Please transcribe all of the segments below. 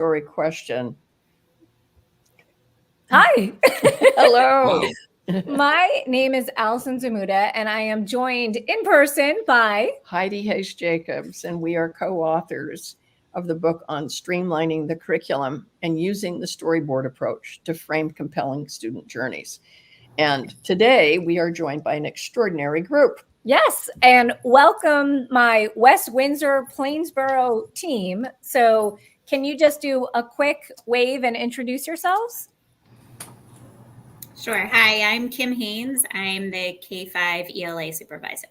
story question. Hi. Hello. My name is Allison Zmuda, and I am joined in person by Heidi Hayes-Jacobs, and we are co-authors of the book on streamlining the curriculum and using the storyboard approach to frame compelling student journeys. And today we are joined by an extraordinary group. Yes, and welcome my West Windsor Plainsboro team. So can you just do a quick wave and introduce yourselves? Sure. Hi, I'm Kim Haynes. I'm the K-5 ELA supervisor.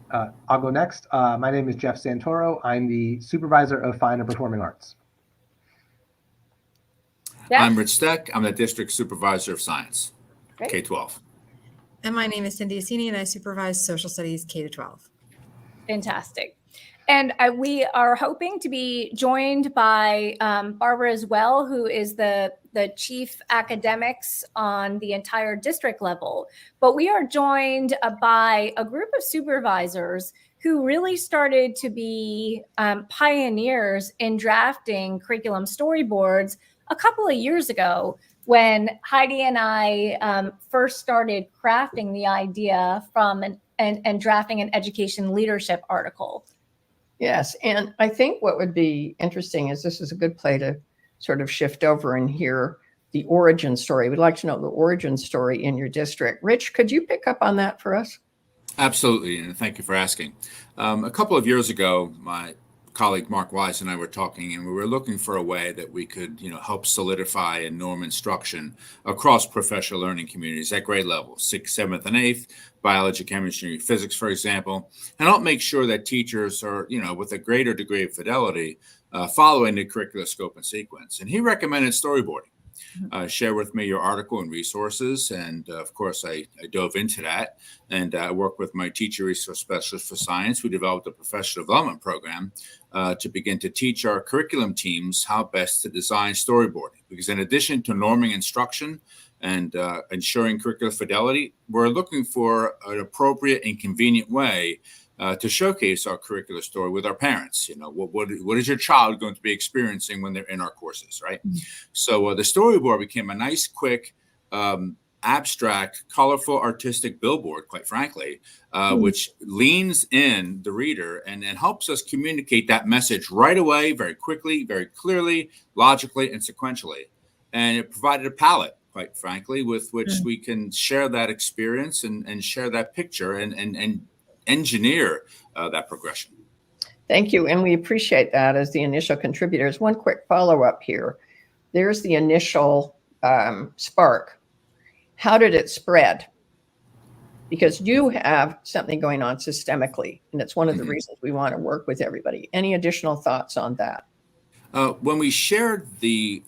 I'll go next. My name is Jeff Santoro. I'm the supervisor of Fine and Performing Arts. Jeff? I'm Rich Steck. I'm the district supervisor of science, Great. K-12. And my name is Cindy Assini, and I supervise social studies K-12. Fantastic. And we are hoping to be joined by Barbara as well, who is the chief academics on the entire district level. But we are joined by a group of supervisors who really started to be pioneers in drafting curriculum storyboards a couple of years ago when Heidi and I first started crafting the idea from and drafting an education leadership article. Yes, and I think what would be interesting is this is a good play to sort of shift over and hear the origin story. We'd like to know the origin story in your district. Rich, could you pick up on that for us? Absolutely, and thank you for asking. A couple of years ago, my colleague Mark Wise and I were talking, and we were looking for a way that we could, help solidify and norm instruction across professional learning communities at grade levels, 6th, 7th, and 8th, biology, chemistry, physics, for example, and help make sure that teachers are, with a greater degree of fidelity, following the curricular scope and sequence. And he recommended storyboarding. Share with me your article and resources. And of course, I dove into that and I worked with my teacher resource specialist for science. We developed a professional development program to begin to teach our curriculum teams how best to design storyboarding. Because in addition to norming instruction and ensuring curricular fidelity, we're looking for an appropriate and convenient way to showcase our curricular story with our parents. What is your child going to be experiencing when they're in our courses, right? Mm-hmm. So the storyboard became a nice, quick, abstract, colorful, artistic billboard, quite frankly, which leans in the reader and helps us communicate that message right away, very quickly, very clearly, logically, and sequentially. And it provided a palette, quite frankly, with which we can share that experience and share that picture and engineer that progression. Thank you. And we appreciate that as the initial contributors. One quick follow-up here. There's the initial spark. How did it spread? Because you have something going on systemically, and it's one of the reasons we want to work with everybody. Any additional thoughts on that? When we shared the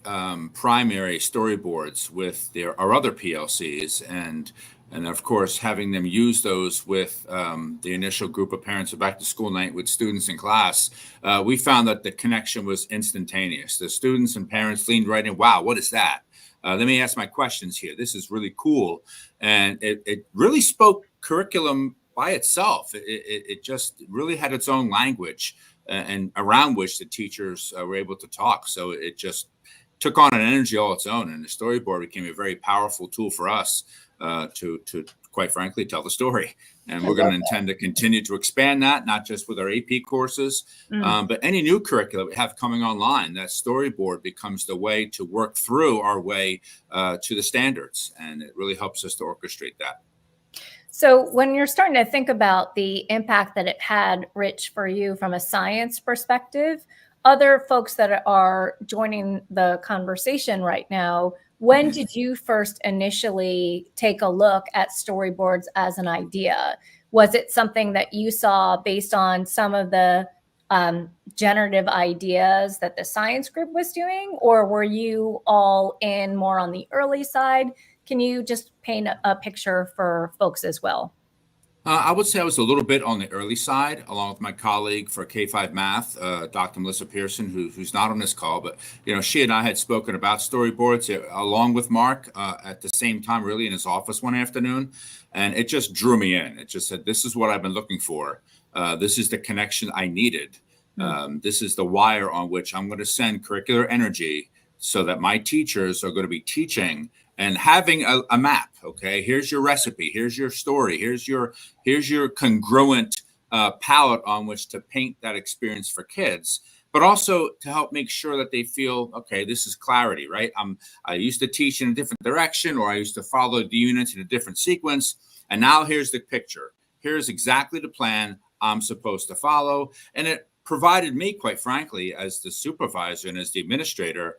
primary storyboards with our other PLCs and of course, having them use those with the initial group of parents of back to school night with students in class, we found that the connection was instantaneous. The students and parents leaned right in. Wow, what is that? Let me ask my questions here. This is really cool. And it really spoke curriculum by itself. It just really had its own language and around which the teachers were able to talk. So it just took on an energy all its own. And the storyboard became a very powerful tool for us to quite frankly, tell the story. And we're going to intend to continue to expand that, not just with our AP courses, but any new curriculum we have coming online. That storyboard becomes the way to work through our way to the standards. And it really helps us to orchestrate that. So when you're starting to think about the impact that it had, Rich, for you from a science perspective, other folks that are joining the conversation right now, when did you first initially take a look at storyboards as an idea? Was it something that you saw based on some of the generative ideas that the science group was doing, or were you all in more on the early side? Can you just paint a picture for folks as well? I would say I was a little bit on the early side, along with my colleague for K-5 Math, Dr. Melissa Pearson, who's not on this call, but she and I had spoken about storyboards along with Mark at the same time, really in his office one afternoon, and it just drew me in. It just said, "This is what I've been looking for. This is the connection I needed." This is the wire on which I'm going to send curricular energy so that my teachers are going to be teaching and having a map. Okay, here's your recipe, here's your story, here's your congruent palette on which to paint that experience for kids, but also to help make sure that they feel, okay, this is clarity, right? I used to teach in a different direction, or I used to follow the units in a different sequence, and now here's the picture. Here's exactly the plan I'm supposed to follow, and it provided me, quite frankly, as the supervisor and as the administrator,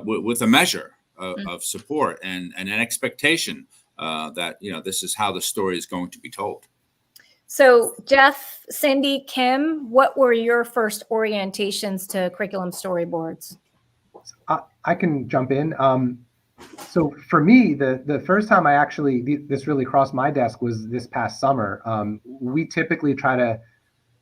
with a measure of support and an expectation that, this is how the story is going to be told. So Jeff, Cindy, Kim, what were your first orientations to curriculum storyboards? I can jump in. So for me, the first time this really crossed my desk was this past summer. We typically try to,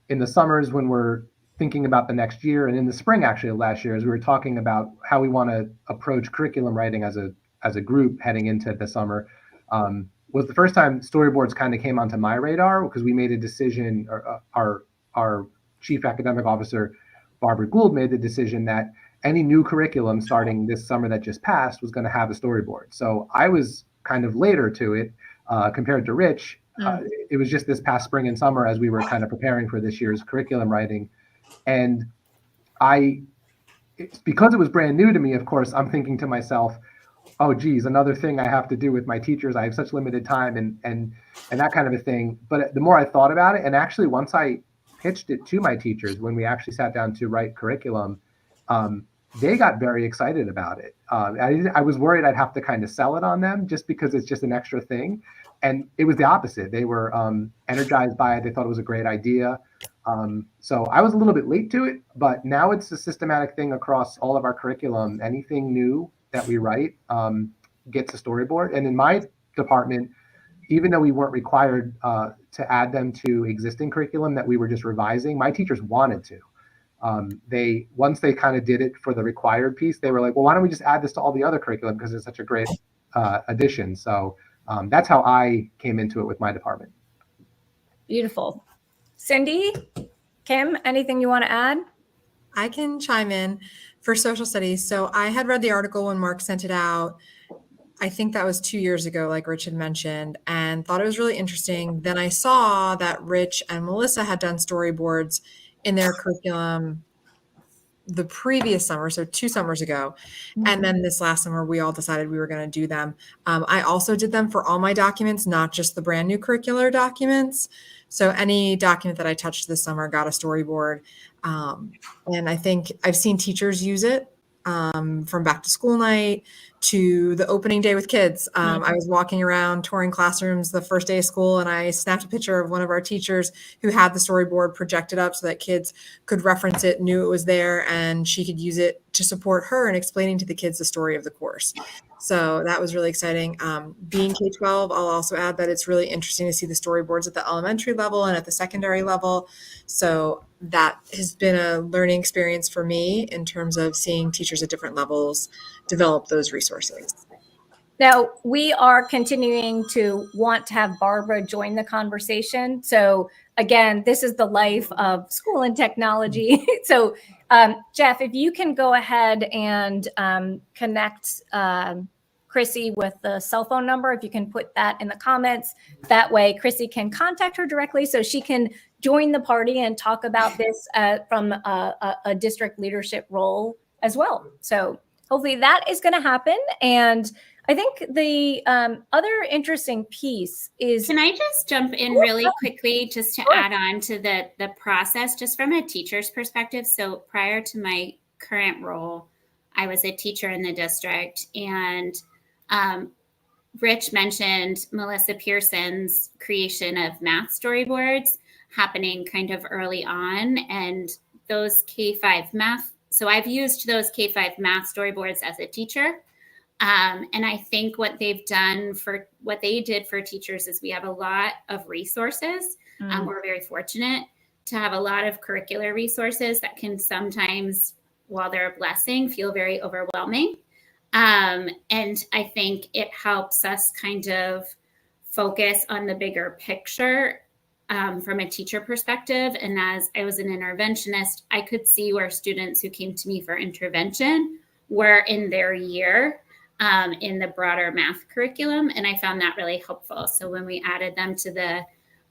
in the summers when we're thinking about the next year, and in the spring actually of last year, as we were talking about how we want to approach curriculum writing as a group heading into the summer, was the first time storyboards kind of came onto my radar, because we made a decision, or our chief academic officer, Barbara Gould, made the decision that any new curriculum starting this summer that just passed was going to have a storyboard. So I was kind of later to it compared to Rich. It was just this past spring and summer as we were kind of preparing for this year's curriculum writing. And because it was brand new to me, of course, I'm thinking to myself, oh, geez, another thing I have to do with my teachers. I have such limited time and that kind of a thing. But the more I thought about it, and actually once I pitched it to my teachers, when we actually sat down to write curriculum, they got very excited about it. I was worried I'd have to kind of sell it on them just because it's just an extra thing. And it was the opposite. They were energized by it. They thought it was a great idea. So I was a little bit late to it, but now it's a systematic thing across all of our curriculum. Anything new that we write gets a storyboard. And in my department, even though we weren't required to add them to existing curriculum that we were just revising, my teachers wanted to. Once they kind of did it for the required piece, they were like, well, why don't we just add this to all the other curriculum, because it's such a great addition. So that's how I came into it with my department. Beautiful. Cindy, Kim, anything you want to add? I can chime in for social studies. So I had read the article when Mark sent it out. I think that was 2 years ago, like Rich had mentioned, and thought it was really interesting. Then I saw that Rich and Melissa had done storyboards in their curriculum the previous summer, so 2 summers ago. And then this last summer, we all decided we were going to do them. I also did them for all my documents, not just the brand new curricular documents. So any document that I touched this summer got a storyboard. And I think I've seen teachers use it from back to school night to the opening day with kids. I was walking around touring classrooms the first day of school, and I snapped a picture of one of our teachers who had the storyboard projected up so that kids could reference it, knew it was there, and she could use it to support her in explaining to the kids the story of the course. So that was really exciting. Being K-12, I'll also add that it's really interesting to see the storyboards at the elementary level and at the secondary level. So that has been a learning experience for me in terms of seeing teachers at different levels develop those resources. Now, we are continuing to want to have Barbara join the conversation. So again, this is the life of school and technology. So Jeff, if you can go ahead and connect Chrissy with the cell phone number, if you can put that in the comments, that way Chrissy can contact her directly so she can join the party and talk about this from a district leadership role as well. So hopefully that is going to happen. And I think the other interesting piece is... Can I just jump in really quickly just to add on to the process, just from a teacher's perspective? So prior to my current role, I was a teacher in the district, and Rich mentioned Melissa Pearson's creation of math storyboards happening kind of early on, and those K-5 math. So I've used those K-5 math storyboards as a teacher. And I think what they did for teachers is we have a lot of resources. We're very fortunate to have a lot of curricular resources that can sometimes, while they're a blessing, feel very overwhelming. And I think it helps us kind of focus on the bigger picture from a teacher perspective. And as I was an interventionist, I could see where students who came to me for intervention were in their year in the broader math curriculum. And I found that really helpful. So when we added them to the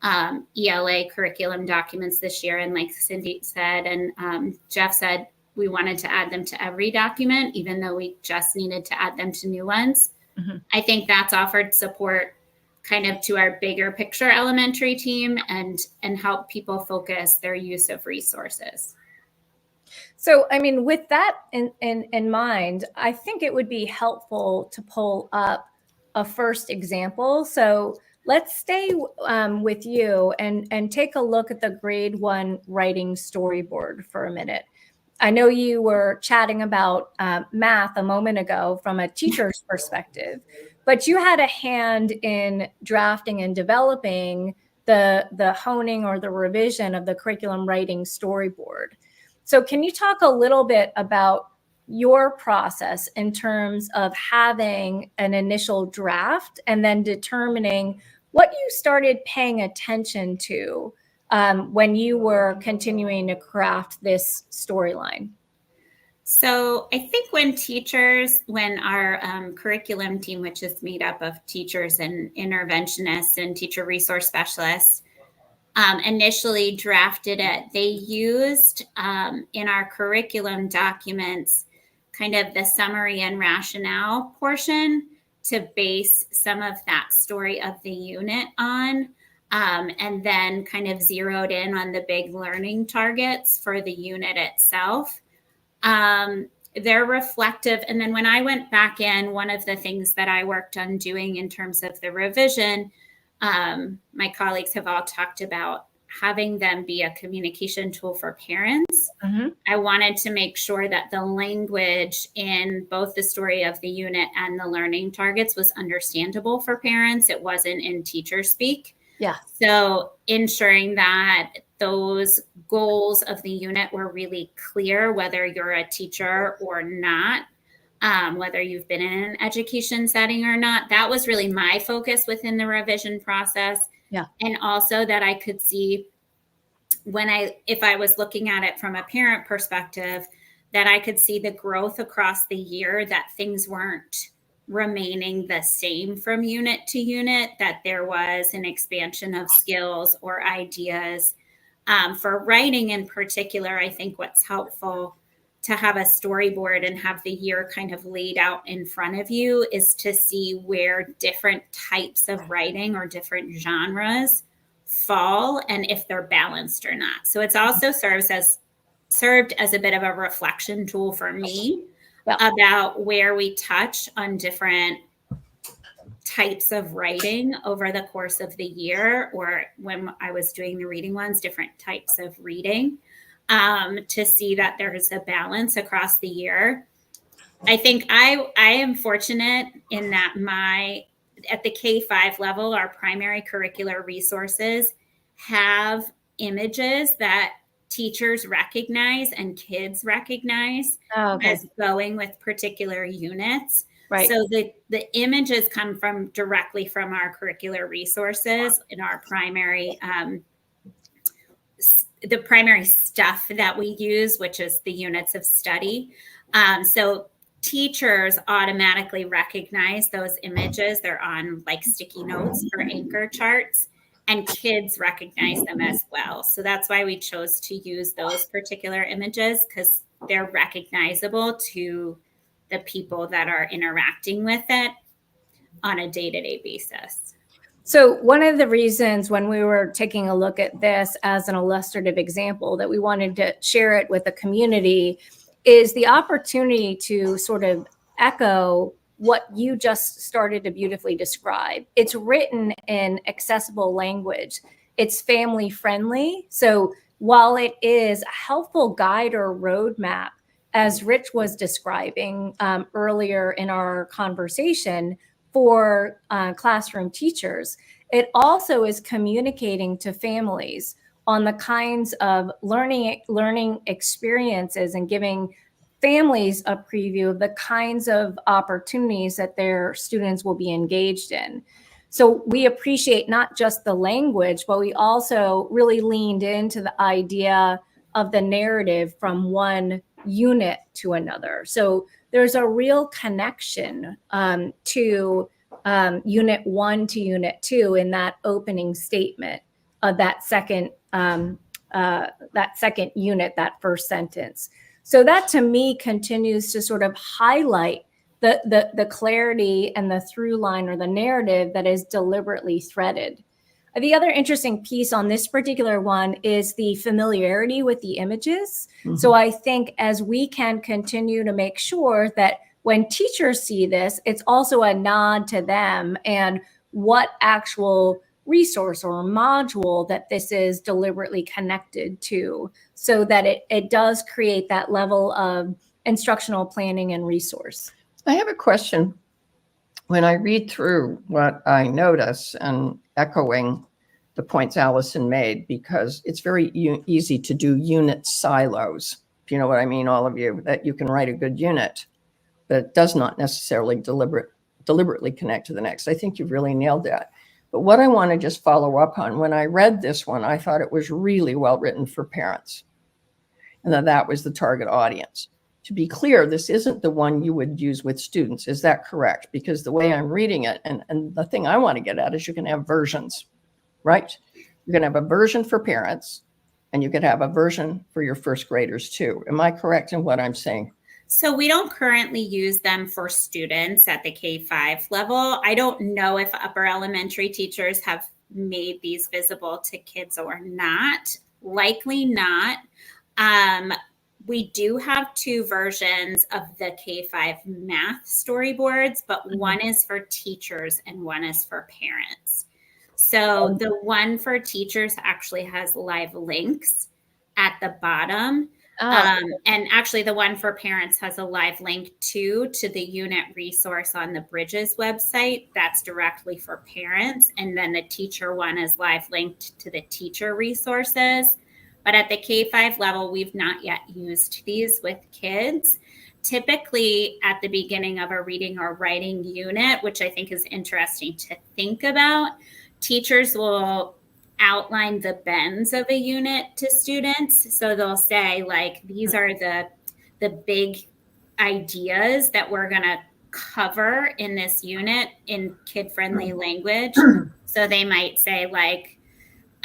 ELA curriculum documents this year, and like Cindy said, and Jeff said, we wanted to add them to every document, even though we just needed to add them to new ones. Mm-hmm. I think that's offered support kind of to our bigger picture elementary team and help people focus their use of resources. So, I mean, with that in mind, I think it would be helpful to pull up a first example. So let's stay with you and take a look at the grade 1 writing storyboard for a minute. I know you were chatting about math a moment ago from a teacher's perspective, but you had a hand in drafting and developing the honing or the revision of the curriculum writing storyboard. So can you talk a little bit about your process in terms of having an initial draft and then determining what you started paying attention to when you were continuing to craft this storyline? So I think when our curriculum team, which is made up of teachers and interventionists and teacher resource specialists, initially drafted it, they used in our curriculum documents kind of the summary and rationale portion to base some of that story of the unit on. And then kind of zeroed in on the big learning targets for the unit itself. They're reflective. And then when I went back in, one of the things that I worked on doing in terms of the revision, my colleagues have all talked about having them be a communication tool for parents. Mm-hmm. I wanted to make sure that the language in both the story of the unit and the learning targets was understandable for parents. It wasn't in teacher speak. Yeah. So ensuring that those goals of the unit were really clear, whether you're a teacher or not, whether you've been in an education setting or not, that was really my focus within the revision process. Yeah. And also that I could see if I was looking at it from a parent perspective, that I could see the growth across the year, that things weren't remaining the same from unit to unit, that there was an expansion of skills or ideas. For writing in particular, I think what's helpful to have a storyboard and have the year kind of laid out in front of you is to see where different types of writing or different genres fall and if they're balanced or not. So it's also served as a bit of a reflection tool for me. Yeah. About where we touch on different types of writing over the course of the year, or when I was doing the reading ones, different types of reading, to see that there's a balance across the year. I think I am fortunate in that at the K-5 level, our primary curricular resources have images that teachers recognize and kids recognize as going with particular units. Right. So the images come directly from our curricular resources in our primary, the primary stuff that we use, which is the units of study. So teachers automatically recognize those images. They're on like sticky notes or anchor charts. And kids recognize them as well. So that's why we chose to use those particular images, because they're recognizable to the people that are interacting with it on a day-to-day basis. So one of the reasons when we were taking a look at this as an illustrative example that we wanted to share it with the community is the opportunity to sort of echo what you just started to beautifully describe. It's written in accessible language. It's family friendly. So while it is a helpful guide or roadmap, as Rich was describing earlier in our conversation for classroom teachers, it also is communicating to families on the kinds of learning experiences and giving families a preview of the kinds of opportunities that their students will be engaged in. So we appreciate not just the language, but we also really leaned into the idea of the narrative from one unit to another. So there's a real connection to unit 1 to unit 2 in that opening statement of that second unit, that first sentence. So that to me continues to sort of highlight the clarity and the through line or the narrative that is deliberately threaded. The other interesting piece on this particular one is the familiarity with the images. Mm-hmm. So I think as we can continue to make sure that when teachers see this, it's also a nod to them and what actual resource or module that this is deliberately connected to, so that it does create that level of instructional planning and resource. I have a question. When I read through what I notice, and echoing the points Allison made, because it's very easy to do unit silos, if you know what I mean, all of you, that you can write a good unit, but it does not necessarily deliberately connect to the next. I think you've really nailed that. But what I want to just follow up on, when I read this one, I thought it was really well written for parents, and that was the target audience. To be clear, this isn't the one you would use with students. Is that correct? Because the way I'm reading it, and the thing I want to get at is you can have versions, right? You're going to have a version for parents, and you could have a version for your first graders too. Am I correct in what I'm saying? So we don't currently use them for students at the K-5 level. I don't know if upper elementary teachers have made these visible to kids or not. Likely not. We do have 2 versions of the K-5 math storyboards, but one is for teachers and one is for parents. So the one for teachers actually has live links at the bottom. And actually the one for parents has a live link to the unit resource on the Bridges website. That's directly for parents. And then the teacher one is live linked to the teacher resources. But at the K-5 level, we've not yet used these with kids. Typically at the beginning of a reading or writing unit, which I think is interesting to think about, teachers will outline the bends of a unit to students. So they'll say, like, these are the big ideas that we're going to cover in this unit in kid-friendly language. So they might say, like,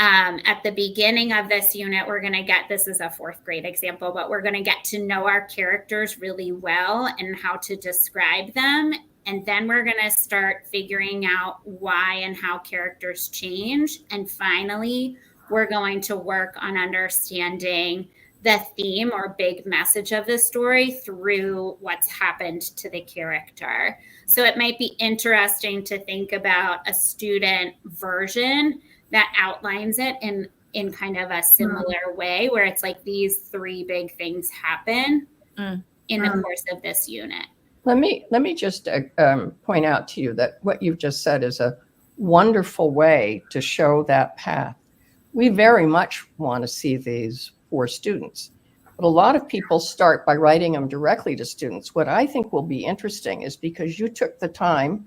at the beginning of this unit, we're going to get, this is a 4th grade example, but we're going to get to know our characters really well and how to describe them. And then we're going to start figuring out why and how characters change. And finally, we're going to work on understanding the theme or big message of the story through what's happened to the character. So it might be interesting to think about a student version that outlines it in kind of a similar way, where it's like these 3 big things happen in the course of this unit. Let me just point out to you that what you've just said is a wonderful way to show that path. We very much want to see these for students, but a lot of people start by writing them directly to students. What I think will be interesting is, because you took the time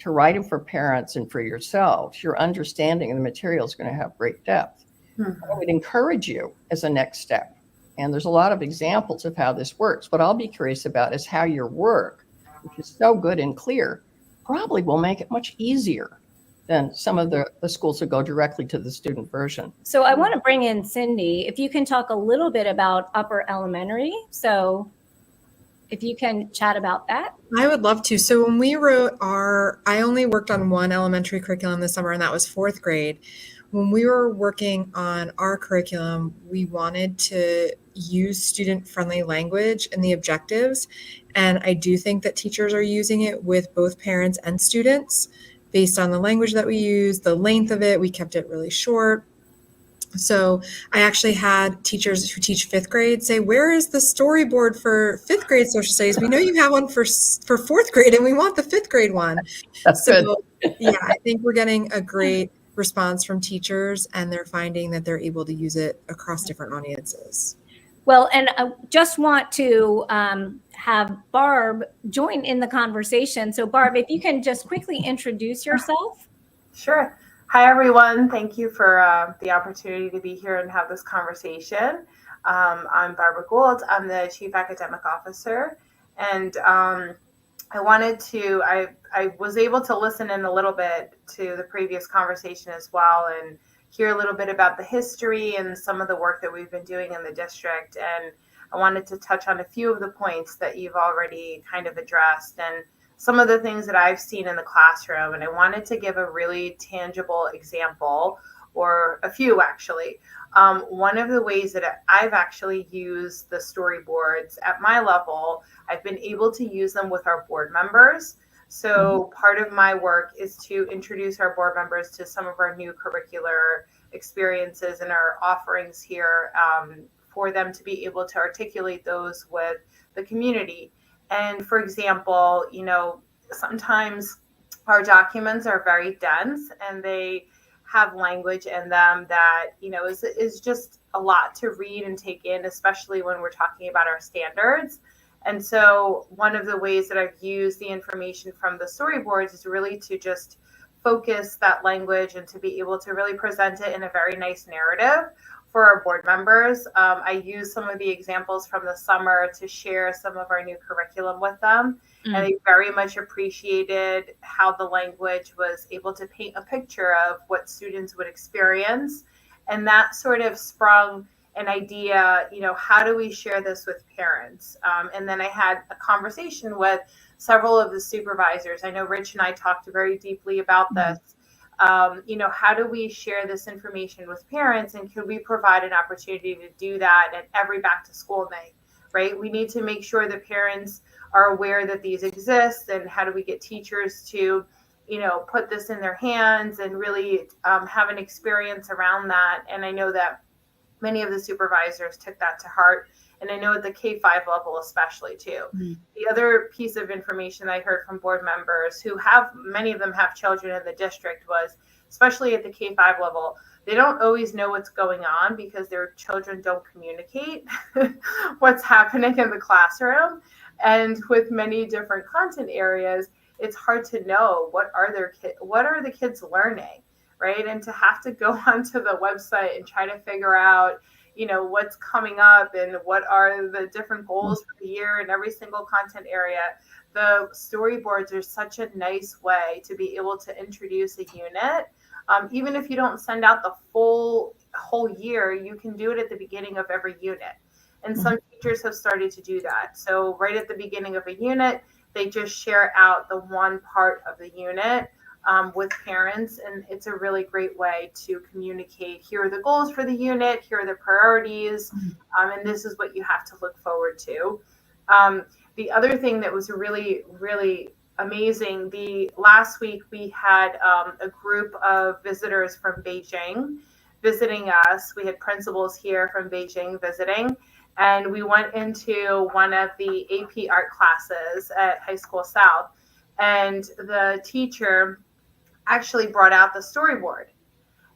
to write them for parents and for yourselves, your understanding of the material is going to have great depth. I would encourage you as a next step. And there's a lot of examples of how this works. What I'll be curious about is how your work, which is so good and clear, probably will make it much easier than some of the schools that go directly to the student version. So I want to bring in Cindy, if you can talk a little bit about upper elementary. So if you can chat about that. I would love to. So when we wrote I only worked on one elementary curriculum this summer, and that was 4th grade. When we were working on our curriculum, we wanted to use student-friendly language in the objectives. And I do think that teachers are using it with both parents and students based on the language that we use, the length of it. We kept it really short. So I actually had teachers who teach 5th grade say, where is the storyboard for 5th grade social studies? We know you have one for 4th grade, and we want the 5th grade one. That's so good. Yeah, I think we're getting a great response from teachers, and they're finding that they're able to use it across different audiences. Well, and I just want to have Barb join in the conversation. So Barb, if you can just quickly introduce yourself. Sure. Hi, everyone. Thank you for the opportunity to be here and have this conversation. I'm Barbara Gould. I'm the Chief Academic Officer. And I was able to listen in a little bit to the previous conversation as well and hear a little bit about the history and some of the work that we've been doing in the district. And I wanted to touch on a few of the points that you've already kind of addressed and some of the things that I've seen in the classroom. And I wanted to give a really tangible example, or a few actually. One of the ways that I've actually used the storyboards at my level, I've been able to use them with our board members. So part of my work is to introduce our board members to some of our new curricular experiences and our offerings here, for them to be able to articulate those with the community. And for example, sometimes our documents are very dense and they have language in them that, is just a lot to read and take in, especially when we're talking about our standards. And so one of the ways that I've used the information from the storyboards is really to just focus that language and to be able to really present it in a very nice narrative for our board members. I use some of the examples from the summer to share some of our new curriculum with them. And they very much appreciated how the language was able to paint a picture of what students would experience. And that sort of sprung an idea, how do we share this with parents? And then I had a conversation with several of the supervisors. I know Rich and I talked very deeply about this. How do we share this information with parents, and could we provide an opportunity to do that at every back to school night, right? We need to make sure that parents are aware that these exist, and how do we get teachers to, put this in their hands and really have an experience around that. And I know that many of the supervisors took that to heart. And I know at the K-5 level, especially too. The other piece of information I heard from board members many of them have children in the district, was especially at the K-5 level, they don't always know what's going on because their children don't communicate what's happening in the classroom. And with many different content areas, it's hard to know what are the kids learning, right? And to have to go onto the website and try to figure out what's coming up and what are the different goals for the year in every single content area. The storyboards are such a nice way to be able to introduce a unit. Even if you don't send out the whole year, you can do it at the beginning of every unit. And some teachers have started to do that. So right at the beginning of a unit, they just share out the one part of the unit with parents, and it's a really great way to communicate, here are the goals for the unit, here are the priorities, and this is what you have to look forward to. The other thing that was really, really amazing, last week we had a group of visitors from Beijing visiting us. We had principals here from Beijing visiting, and we went into one of the AP art classes at High School South, and the teacher actually brought out the storyboard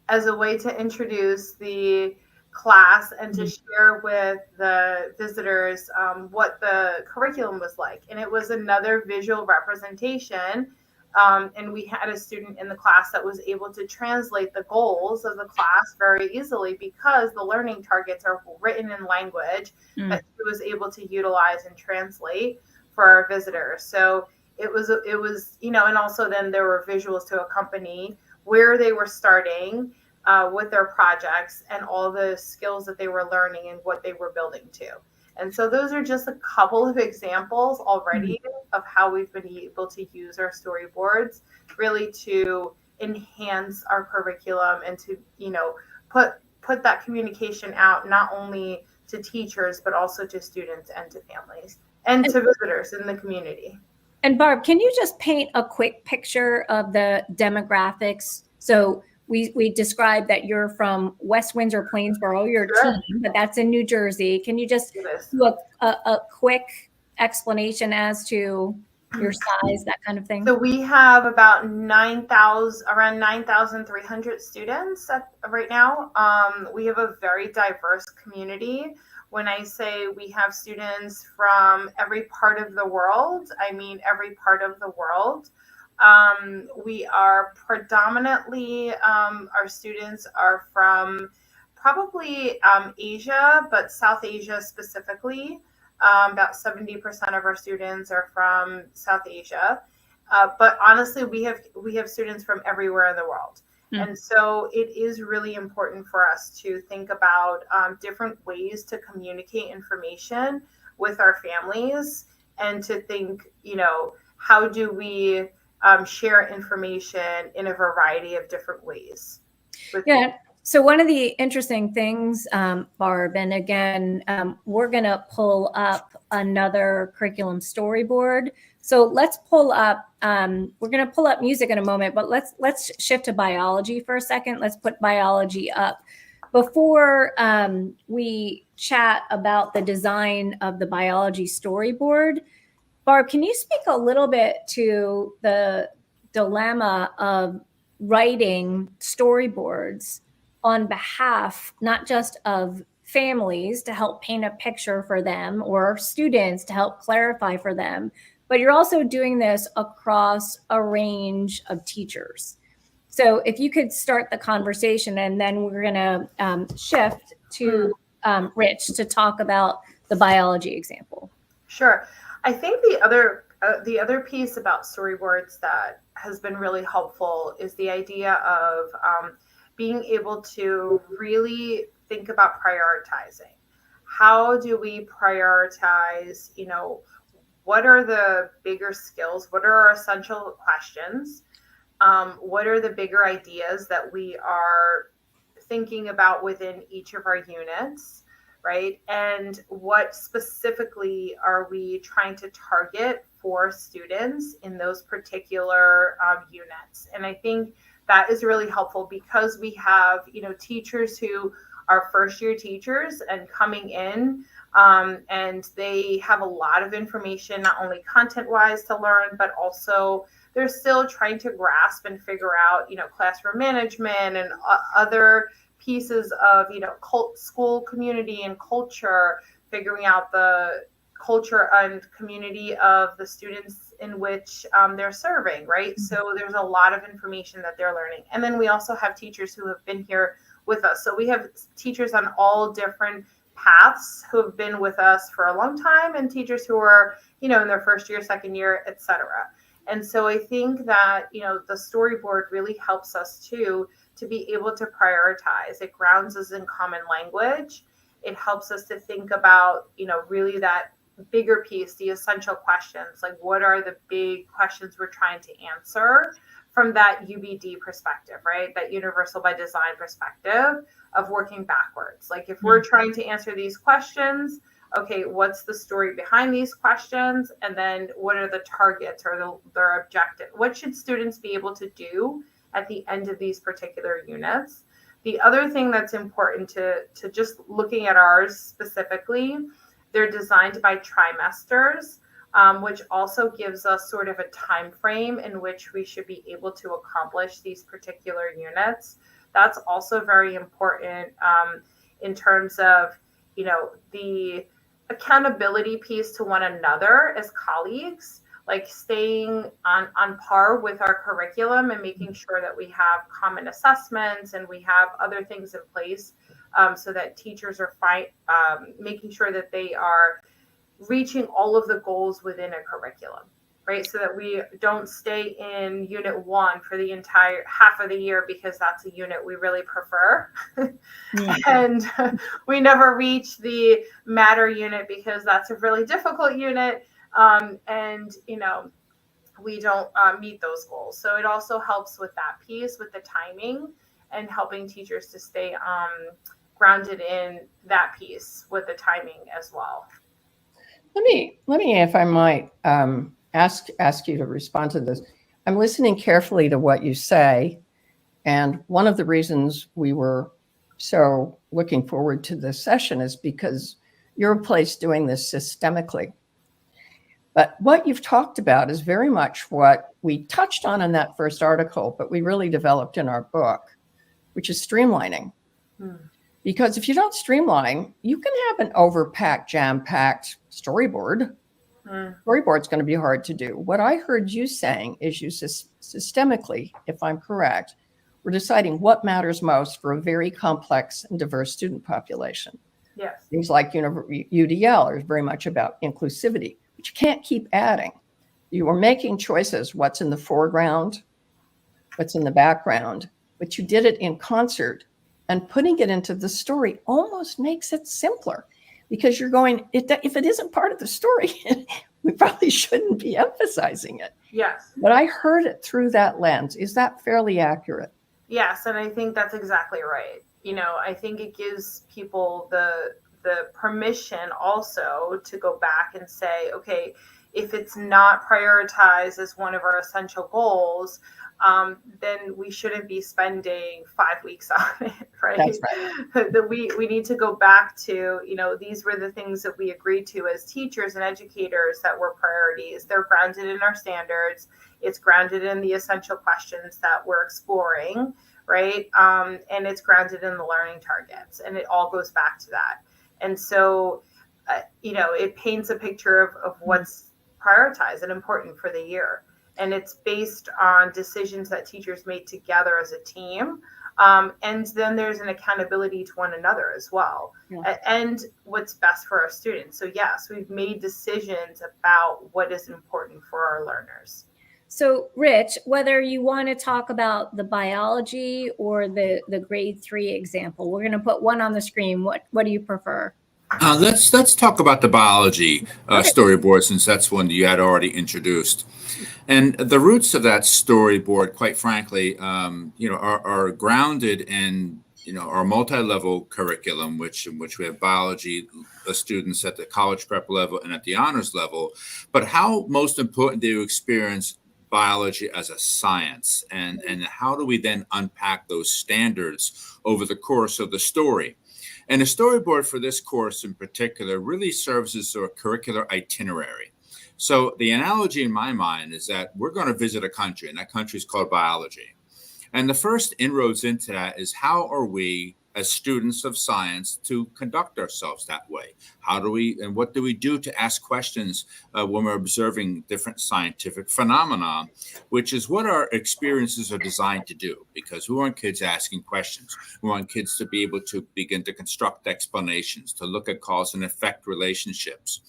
as a way to introduce the class and to share with the visitors what the curriculum was like. And it was another visual representation. And we had a student in the class that was able to translate the goals of the class very easily because the learning targets are written in language that she was able to utilize and translate for our visitors. So it was, and also then there were visuals to accompany where they were starting with their projects and all the skills that they were learning and what they were building to. And so those are just a couple of examples already of how we've been able to use our storyboards really to enhance our curriculum and to, put that communication out not only to teachers, but also to students and to families and to visitors in the community. And Barb, can you just paint a quick picture of the demographics? So we described that you're from West Windsor, Plainsboro, your team, but that's in New Jersey. Can you just do a quick explanation as to your size, that kind of thing? So we have about around 9,300 students right now. We have a very diverse community. When I say we have students from every part of the world, I mean every part of the world. We are predominantly, our students are from probably Asia, but South Asia specifically. About 70% of our students are from South Asia. But honestly, we have students from everywhere in the world. And so it is really important for us to think about different ways to communicate information with our families, and to think, how do we share information in a variety of different ways. Yeah. So one of the interesting things, Barb, and again, we're going to pull up another curriculum storyboard. So let's pull up, we're going to pull up music in a moment, but let's shift to biology for a second. Let's put biology up. Before we chat about the design of the biology storyboard, Barb, can you speak a little bit to the dilemma of writing storyboards on behalf, not just of families to help paint a picture for them, or students to help clarify for them, but you're also doing this across a range of teachers. So if you could start the conversation, and then we're going to shift to Rich to talk about the biology example. Sure. I think the other piece about storyboards that has been really helpful is the idea of being able to really think about prioritizing. How do we prioritize, what are the bigger skills? What are our essential questions? What are the bigger ideas that we are thinking about within each of our units, right? And what specifically are we trying to target for students in those particular units? And I think that is really helpful, because we have, teachers who are first-year teachers and coming in, and they have a lot of information, not only content-wise to learn, but also they're still trying to grasp and figure out, classroom management and other pieces of, school community and culture, figuring out the culture and community of the students in which they're serving, right? So there's a lot of information that they're learning. And then we also have teachers who have been here with us. So we have teachers on all different paths who have been with us for a long time, and teachers who are, in their first year, second year, et cetera. And so I think that, the storyboard really helps us to be able to prioritize. It grounds us in common language. It helps us to think about, really that bigger piece, the essential questions, like what are the big questions we're trying to answer from that UBD perspective, right? That universal by design perspective of working backwards. Like if we're trying to answer these questions, okay, what's the story behind these questions? And then what are the targets or their objective? What should students be able to do at the end of these particular units? The other thing that's important to just looking at ours specifically, they're designed by trimesters, which also gives us sort of a time frame in which we should be able to accomplish these particular units. That's also very important in terms of, the accountability piece to one another as colleagues, like staying on par with our curriculum and making sure that we have common assessments and we have other things in place, so that teachers are making sure that they are reaching all of the goals within a curriculum, right? So that we don't stay in unit 1 for the entire half of the year because that's a unit we really prefer. And we never reach the matter unit because that's a really difficult unit. And, we don't meet those goals. So it also helps with that piece, with the timing and helping teachers to stay grounded in that piece with the timing as well. Let me, if I might, ask you to respond to this. I'm listening carefully to what you say, and one of the reasons we were so looking forward to this session is because you're a place doing this systemically. But what you've talked about is very much what we touched on in that first article, but we really developed in our book, which is streamlining. Because if you don't streamline, you can have an overpacked, jam-packed storyboard, Storyboard's going to be hard to do. What I heard you saying is you systemically, if I'm correct, we're deciding what matters most for a very complex and diverse student population. Yes. Things like UDL are very much about inclusivity, but you can't keep adding. You are making choices, what's in the foreground, what's in the background, but you did it in concert, and putting it into the story almost makes it simpler because you're going, if it isn't part of the story, we probably shouldn't be emphasizing it. Yes. But I heard it through that lens. Is that fairly accurate? Yes, and I think that's exactly right. I think it gives people the permission also to go back and say, okay, if it's not prioritized as one of our essential goals, then we shouldn't be spending 5 weeks on it, right? That's right. We need to go back to, these were the things that we agreed to as teachers and educators that were priorities. They're grounded in our standards. It's grounded in the essential questions that we're exploring, right? And it's grounded in the learning targets, and it all goes back to that. And so, it paints a picture of what's prioritized and important for the year. And it's based on decisions that teachers made together as a team. And then there's an accountability to one another as well. Yeah. And what's best for our students. So yes, we've made decisions about what is important for our learners. So Rich, whether you want to talk about the biology or the grade 3 example, we're going to put one on the screen. What do you prefer? Let's talk about the biology storyboard, since that's one you had already introduced. And the roots of that storyboard, quite frankly, are grounded in our multi-level curriculum, in which we have biology students at the college prep level and at the honors level. But how most important do you experience biology as a science, and how do we then unpack those standards over the course of the story? And the storyboard for this course in particular really serves as a curricular itinerary. So the analogy in my mind is that we're going to visit a country, and that country is called biology. And the first inroads into that is, how are we as students of science to conduct ourselves that way? How do we, and what do we do to ask questions when we're observing different scientific phenomena, which is what our experiences are designed to do, because we want kids asking questions. We want kids to be able to begin to construct explanations, to look at cause and effect relationships.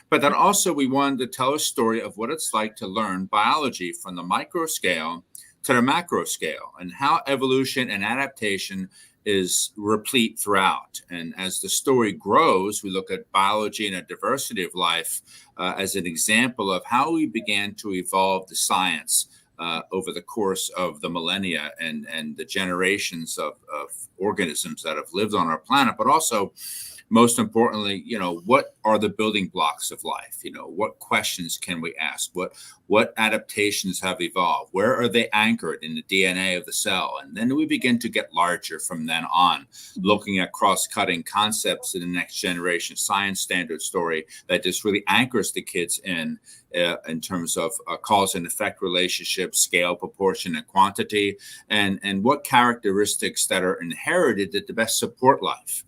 But then also we wanted to tell a story of what it's like to learn biology from the micro scale to the macro scale, and how evolution and adaptation is replete throughout. And as the story grows, we look at biology and a diversity of life as an example of how we began to evolve the science over the course of the millennia and the generations of organisms that have lived on our planet, but also, most importantly, what are the building blocks of life? What questions can we ask? What adaptations have evolved? Where are they anchored in the DNA of the cell? And then we begin to get larger from then on, looking at cross-cutting concepts in the next generation science standard story that just really anchors the kids in terms of cause and effect relationships, scale, proportion, and quantity, and what characteristics that are inherited that the best support life.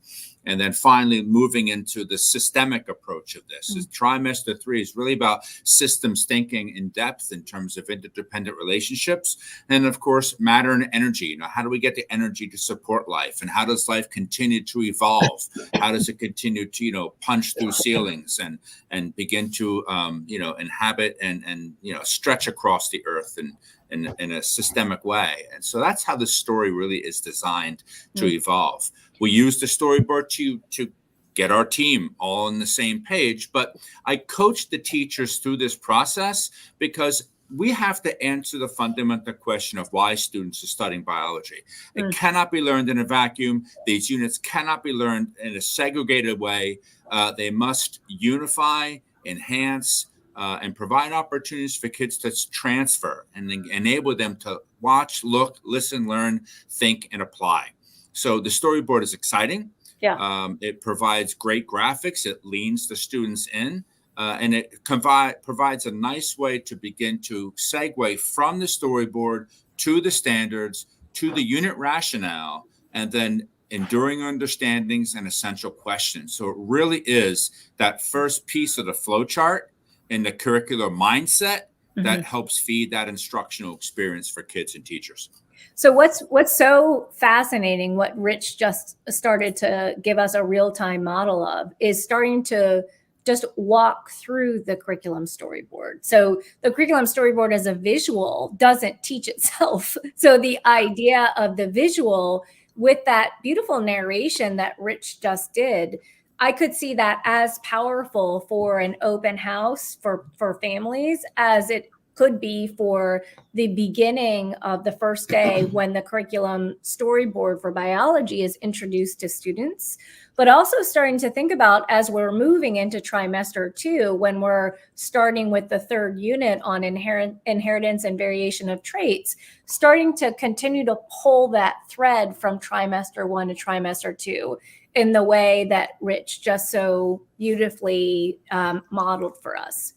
And then finally, moving into the systemic approach of this. Trimester 3 is really about systems thinking in depth in terms of interdependent relationships. And of course, matter and energy. How do we get the energy to support life? And how does life continue to evolve? How does it continue to, punch through ceilings and begin to, inhabit and stretch across the earth in a systemic way? And so that's how the story really is designed to evolve. We use the storyboard to get our team all on the same page, but I coach the teachers through this process because we have to answer the fundamental question of why students are studying biology. It cannot be learned in a vacuum. These units cannot be learned in a segregated way. They must unify, enhance, and provide opportunities for kids to transfer and enable them to watch, look, listen, learn, think, and apply. So the storyboard is exciting. Yeah. It provides great graphics. It leans the students in, and it provides a nice way to begin to segue from the storyboard to the standards, to the unit rationale, and then enduring understandings and essential questions. So it really is that first piece of the flow chart and the curricular mindset that Mhm. helps feed that instructional experience for kids and teachers. So what's so fascinating, what Rich just started to give us a real-time model of, is starting to just walk through the curriculum storyboard. So the curriculum storyboard as a visual doesn't teach itself. So the idea of the visual with that beautiful narration that Rich just did, I could see that as powerful for an open house for families as it could be for the beginning of the first day when the curriculum storyboard for biology is introduced to students, but also starting to think about as we're moving into trimester 2, when we're starting with the third unit on inheritance and variation of traits, starting to continue to pull that thread from trimester 1 to trimester 2 in the way that Rich just so beautifully modeled for us.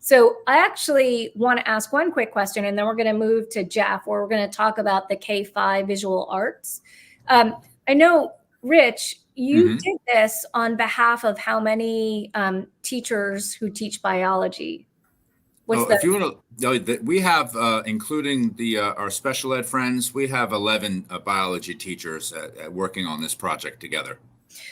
So I actually want to ask one quick question, and then we're going to move to Jeff, where we're going to talk about the K-5 visual arts. I know, Rich, you did this on behalf of how many teachers who teach biology? If you want to, we have, including our special ed friends, we have 11 biology teachers working on this project together.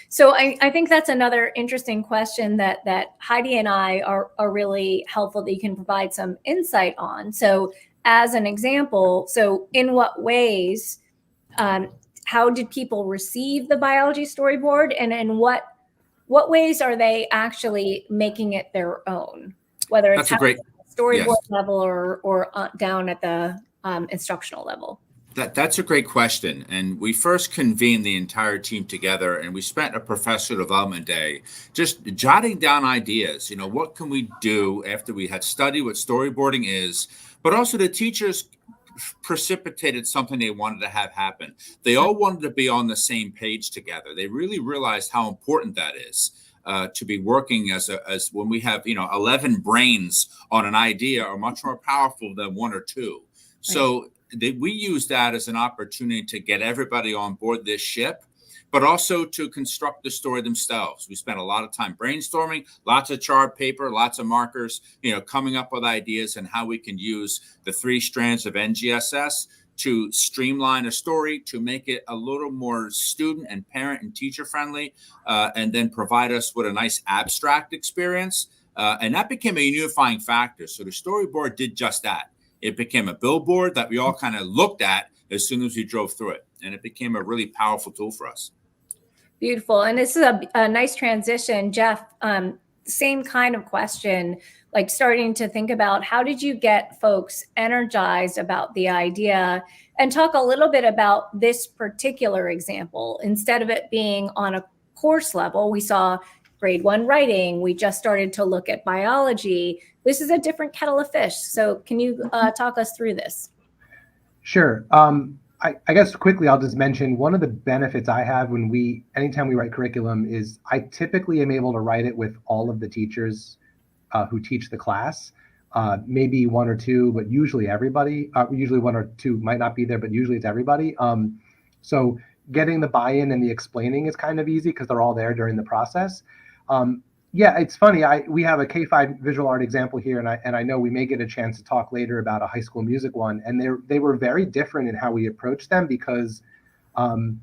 So I think that's another interesting question that Heidi and I are really helpful that you can provide some insight on. So as an example, so in what ways, how did people receive the biology storyboard, and in what ways are they actually making it their own, whether it's at the storyboard level or down at the instructional level? That's a great question. And we first convened the entire team together, and we spent a professional development day just jotting down ideas. You know, what can we do after we had studied what storyboarding is, but also the teachers precipitated something they wanted to have happen. They all wanted to be on the same page together. They really realized how important that is. To be working as when we have 11 brains on an idea are much more powerful than one or two. So we use that as an opportunity to get everybody on board this ship, but also to construct the story themselves. We spent a lot of time brainstorming, lots of chart paper, lots of markers, coming up with ideas and how we can use the 3 strands of NGSS to streamline a story, to make it a little more student and parent and teacher friendly, and then provide us with a nice abstract experience. And that became a unifying factor. So the storyboard did just that. It became a billboard that we all kind of looked at as soon as we drove through it. And it became a really powerful tool for us. Beautiful. And this is a nice transition. Jeff, same kind of question, like starting to think about how did you get folks energized about the idea, and talk a little bit about this particular example. Instead of it being on a course level, we saw grade 1 writing. We just started to look at biology. This is a different kettle of fish. So can you talk us through this? Sure. I guess quickly, I'll just mention one of the benefits I have anytime we write curriculum is I typically am able to write it with all of the teachers who teach the class, maybe 1 or 2, but usually everybody, usually 1 or 2 might not be there, but usually it's everybody. So getting the buy-in and the explaining is kind of easy because they're all there during the process. Yeah, it's funny. We have a K-5 visual art example here, and I know we may get a chance to talk later about a high school music one, and they were very different in how we approached them because, the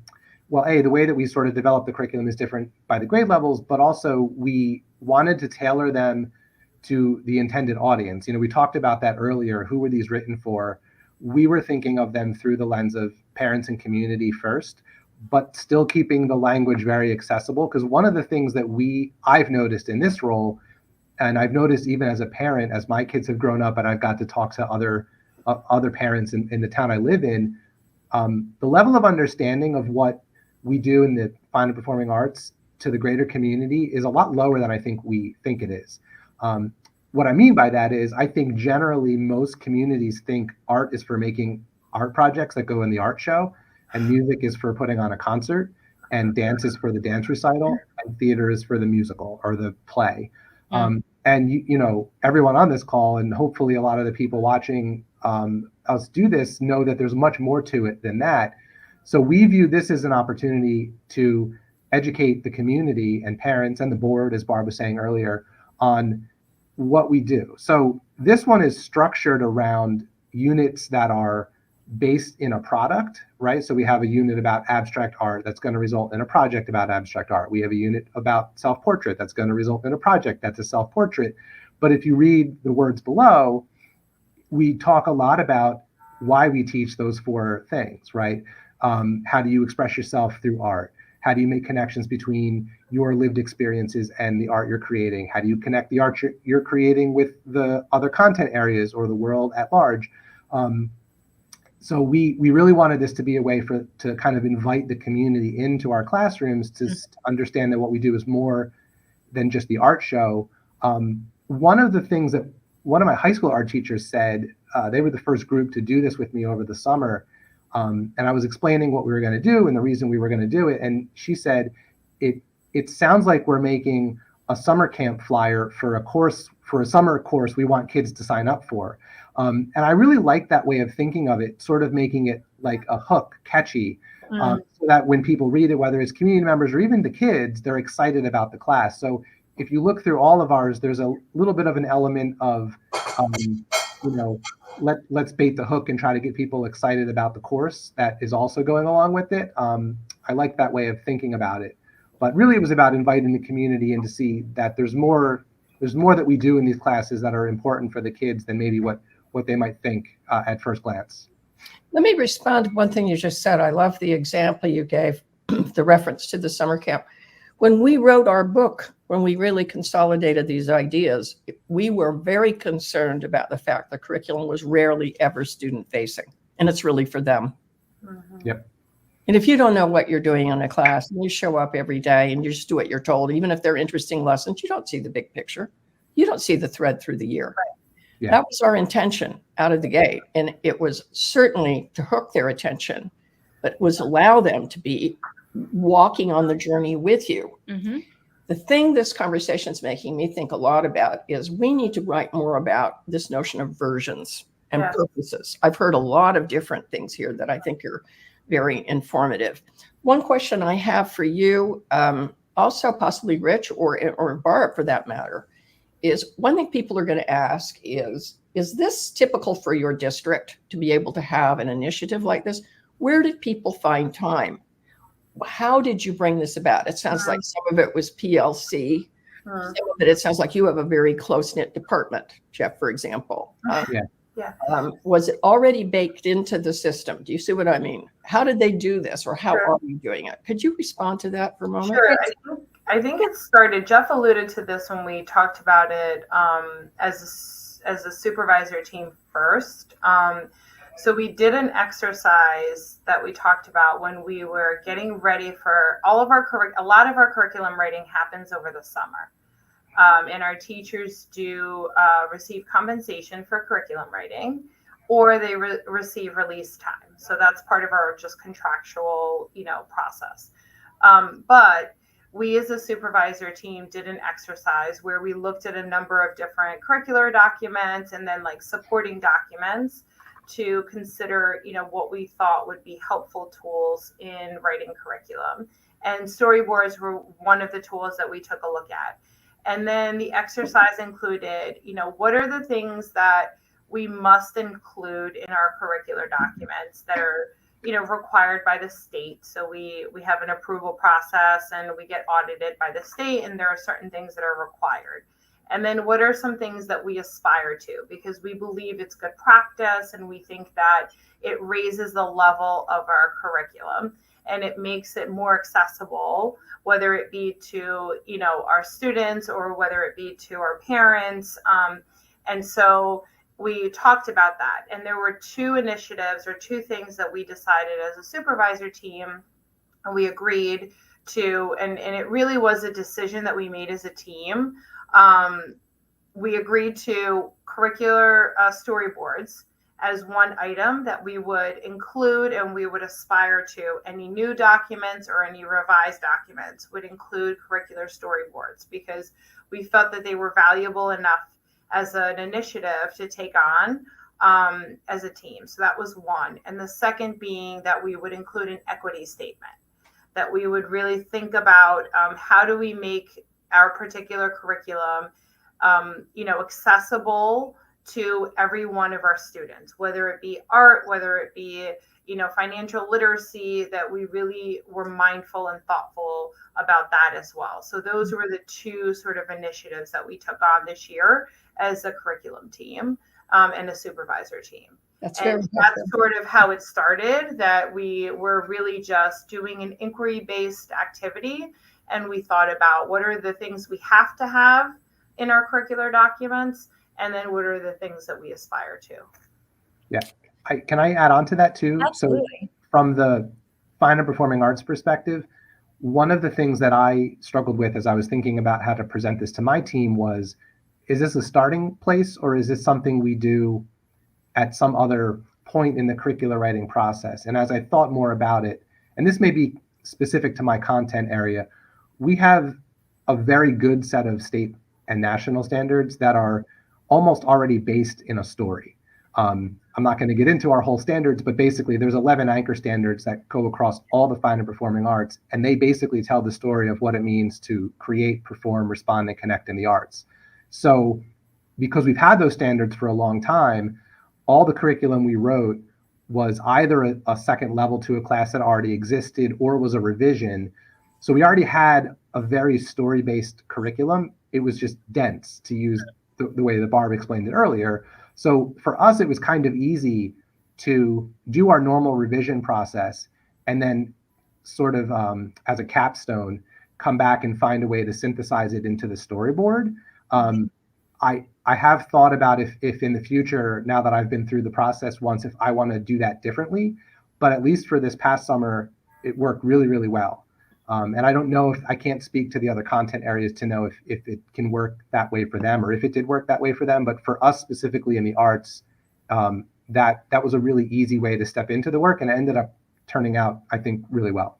way that we sort of developed the curriculum is different by the grade levels, but also we wanted to tailor them to the intended audience. We talked about that earlier. Who were these written for? We were thinking of them through the lens of parents and community first, but still keeping the language very accessible. Because one of the things that I've noticed in this role, and I've noticed even as a parent, as my kids have grown up and I've got to talk to other parents in the town I live in, the level of understanding of what we do in the fine and performing arts to the greater community is a lot lower than I think we think it is. What I mean by that is I think generally most communities think art is for making art projects that go in the art show, and music is for putting on a concert, and dance is for the dance recital, and theater is for the musical or the play. And everyone on this call, and hopefully a lot of the people watching us do this, know that there's much more to it than that. So we view this as an opportunity to educate the community and parents and the board, as Barb was saying earlier, on what we do. So this one is structured around units that are based in a product, right? So we have a unit about abstract art that's going to result in a project about abstract art. We have a unit about self-portrait that's going to result in a project that's a self-portrait. But if you read the words below, we talk a lot about why we teach those four things, right? How do you express yourself through art? How do you make connections between your lived experiences and the art you're creating? How do you connect the art you're creating with the other content areas or the world at large? So we really wanted this to be a way to kind of invite the community into our classrooms to understand that what we do is more than just the art show. One of the things that one of my high school art teachers said, they were the first group to do this with me over the summer. And I was explaining what we were going to do and the reason we were going to do it. And she said, it sounds like we're making a summer camp flyer for a summer course we want kids to sign up for. And I really like that way of thinking of it, sort of making it like a hook, catchy, so that when people read it, whether it's community members or even the kids, they're excited about the class. So if you look through all of ours, there's a little bit of an element of, let's bait the hook and try to get people excited about the course that is also going along with it. I like that way of thinking about it. But really, it was about inviting the community in to see that there's more that we do in these classes that are important for the kids than maybe what they might think at first glance. Let me respond to one thing you just said. I love the example you gave, the reference to the summer camp. When we wrote our book, when we really consolidated these ideas, we were very concerned about the fact the curriculum was rarely ever student facing, and it's really for them. Mm-hmm. Yep. And if you don't know what you're doing in a class and you show up every day and you just do what you're told, even if they're interesting lessons, you don't see the big picture. You don't see the thread through the year. Right. Yeah. That was our intention out of the gate. And it was certainly to hook their attention, but was allow them to be walking on the journey with you. Mm-hmm. The thing this conversation is making me think a lot about is we need to write more about this notion of versions and Yes. purposes. I've heard a lot of different things here that I think are very informative. One question I have for you, also possibly Rich or Barb for that matter, is one thing people are going to ask is this typical for your district to be able to have an initiative like this? Where did people find time? How did you bring this about? It sounds like some of it was PLC. Some of it sounds like you have a very close-knit department, Jeff, for example. Was it already baked into the system? Do you see what I mean? How did they do this, or how are you doing it? Could you respond to that for a moment? Sure. I think it started, Jeff alluded to this when we talked about it as a supervisor team first. So we did an exercise that we talked about when we were getting ready for a lot of our curriculum writing happens over the summer. And our teachers do receive compensation for curriculum writing, or they receive release time. So that's part of our just contractual, process. But we as a supervisor team did an exercise where we looked at a number of different curricular documents and then like supporting documents to consider, what we thought would be helpful tools in writing curriculum. And storyboards were one of the tools that we took a look at. And then the exercise included, what are the things that we must include in our curricular documents that are, required by the state. So we have an approval process and we get audited by the state, and there are certain things that are required. And then what are some things that we aspire to, because we believe it's good practice and we think that it raises the level of our curriculum and it makes it more accessible, whether it be to, our students or whether it be to our parents. And so we talked about that. And there were two initiatives or two things that we decided as a supervisor team, and we agreed to, and it really was a decision that we made as a team. We agreed to curricular storyboards as one item that we would include, and we would aspire to. Any new documents or any revised documents would include curricular storyboards because we felt that they were valuable enough as an initiative to take on as a team. So that was one. And the second being that we would include an equity statement, that we would really think about how do we make our particular curriculum accessible to every one of our students, whether it be art, whether it be, financial literacy, that we really were mindful and thoughtful about that as well. So those were the two sort of initiatives that we took on this year as a curriculum team and a supervisor team. That's sort of how it started, that we were really just doing an inquiry-based activity. And we thought about what are the things we have to have in our curricular documents, and then what are the things that we aspire to. Yeah. Can I add on to that too? Absolutely. So from the fine and performing arts perspective, one of the things that I struggled with as I was thinking about how to present this to my team was, is this a starting place, or is this something we do at some other point in the curricular writing process? And as I thought more about it, and this may be specific to my content area, we have a very good set of state and national standards that are almost already based in a story. I'm not going to get into our whole standards, but basically there's 11 anchor standards that go across all the fine and performing arts, and they basically tell the story of what it means to create, perform, respond, and connect in the arts. So because we've had those standards for a long time, all the curriculum we wrote was either a second level to a class that already existed or was a revision. So we already had a very story-based curriculum. It was just dense, to use the way that Barb explained it earlier. So for us, it was kind of easy to do our normal revision process and then sort of as a capstone, come back and find a way to synthesize it into the storyboard. I have thought about if in the future, now that I've been through the process once, if I want to do that differently, but at least for this past summer, it worked really, really well. And I don't know if I can't speak to the other content areas to know if it can work that way for them, or if it did work that way for them. But for us specifically in the arts, that was a really easy way to step into the work, and it ended up turning out, I think, really well.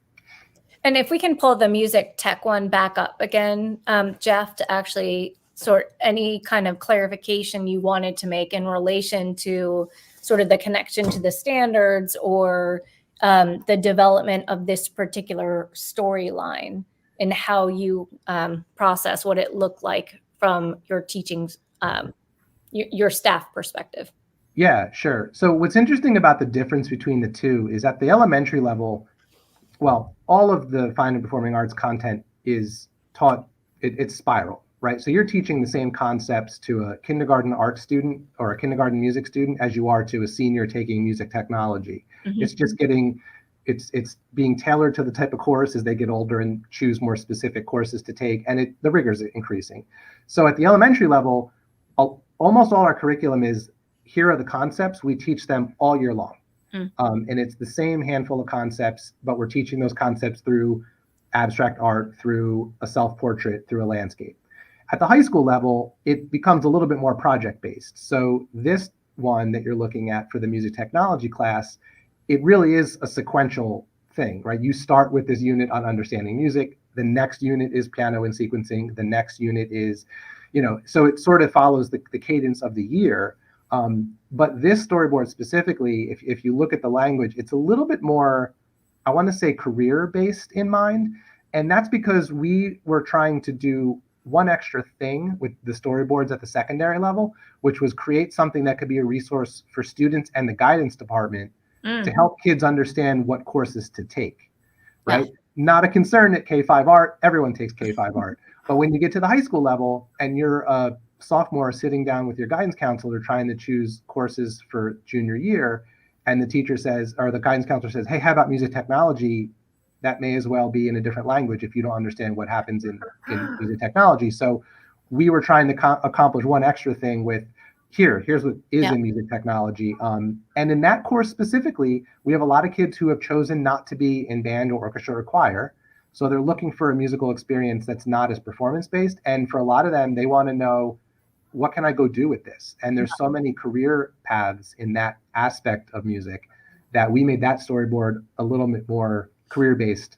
And if we can pull the music tech one back up again, Jeff, to actually sort any kind of clarification you wanted to make in relation to sort of the connection to the standards or the development of this particular storyline and how you process what it looked like from your teaching, your staff perspective. Yeah, sure. So what's interesting about the difference between the two is at the elementary level, well, all of the fine and performing arts content is taught, it's spiral, right? So you're teaching the same concepts to a kindergarten art student or a kindergarten music student as you are to a senior taking music technology. Mm-hmm. It's just it's being tailored to the type of course as they get older and choose more specific courses to take, and the rigor is increasing. So at the elementary level, almost all our curriculum is, here are the concepts, we teach them all year long. And it's the same handful of concepts, but we're teaching those concepts through abstract art, through a self-portrait, through a landscape. At the high school level, it becomes a little bit more project-based. So this one that you're looking at for the music technology class, it really is a sequential thing, right? You start with this unit on understanding music. The next unit is piano and sequencing. The next unit is, so it sort of follows the cadence of the year. But this storyboard specifically, if you look at the language, it's a little bit more, I want to say, career-based in mind. And that's because we were trying to do one extra thing with the storyboards at the secondary level, which was create something that could be a resource for students and the guidance department to help kids understand what courses to take, right? Yeah. Not a concern at K-5 art, everyone takes K-5 art. But when you get to the high school level and you're a sophomore sitting down with your guidance counselor trying to choose courses for junior year, and the teacher says, or the guidance counselor says, hey, how about music technology? That may as well be in a different language if you don't understand what happens in music technology. So we were trying to accomplish one extra thing with, here's what is in music technology. And in that course specifically, we have a lot of kids who have chosen not to be in band or orchestra or choir. So they're looking for a musical experience that's not as performance-based. And for a lot of them, they want to know, what can I go do with this? And there's so many career paths in that aspect of music that we made that storyboard a little bit more career-based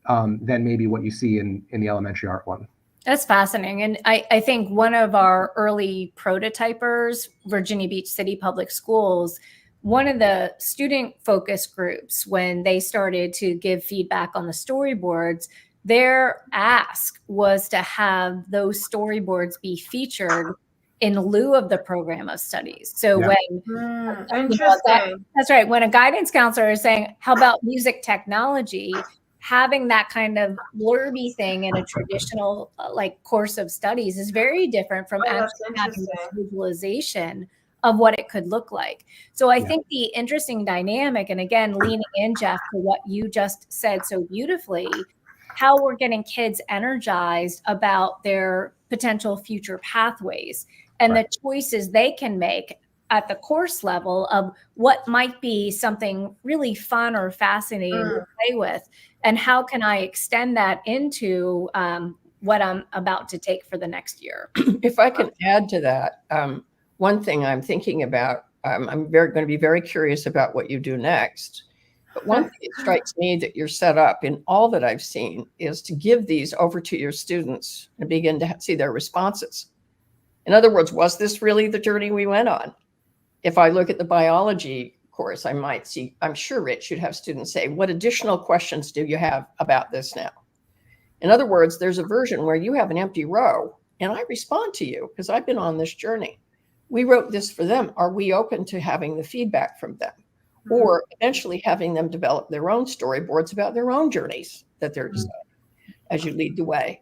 than maybe what you see in the elementary art one. That's fascinating. And I think one of our early prototypers, Virginia Beach City Public Schools, one of the student focus groups, when they started to give feedback on the storyboards, their ask was to have those storyboards be featured in lieu of the program of studies. So Yeah. when Interesting. that's right, when a guidance counselor is saying, how about music technology, having that kind of blurby thing in a traditional like course of studies is very different from Oh, that's actually having interesting. this visualization of what it could look like. So I Yeah. think the interesting dynamic, and again, leaning in, Jeff, to what you just said so beautifully, how we're getting kids energized about their potential future pathways and Right. the choices they can make at the course level of what might be something really fun or fascinating to play with, and how can I extend that into what I'm about to take for the next year. If I can add to that, one thing I'm thinking about, I'm going to be very curious about what you do next. But one thing that strikes me that you're set up in all that I've seen is to give these over to your students and begin to see their responses. In other words, was this really the journey we went on? If I look at the biology course, I might see, I'm sure, Rich, you'd have students say, what additional questions do you have about this now? In other words, there's a version where you have an empty row and I respond to you because I've been on this journey. We wrote this for them. Are we open to having the feedback from them? Or eventually having them develop their own storyboards about their own journeys that they're deciding as you lead the way.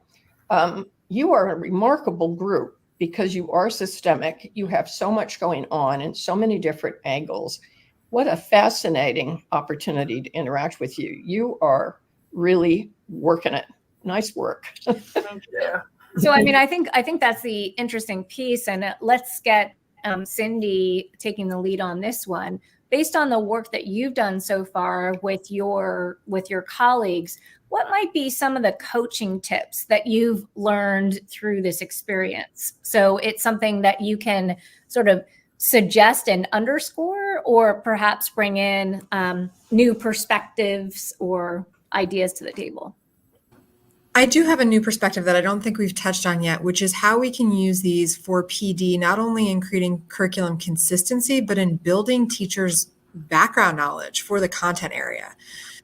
You are a remarkable group because you are systemic. You have so much going on in so many different angles. What a fascinating opportunity to interact with you. You are really working it. Nice work. Thank you. So, I mean, I think that's the interesting piece. And let's get Cindy taking the lead on this one. Based on the work that you've done so far with your colleagues, what might be some of the coaching tips that you've learned through this experience? So it's something that you can sort of suggest and underscore, or perhaps bring in new perspectives or ideas to the table. I do have a new perspective that I don't think we've touched on yet, which is how we can use these for PD, not only in creating curriculum consistency, but in building teachers' background knowledge for the content area.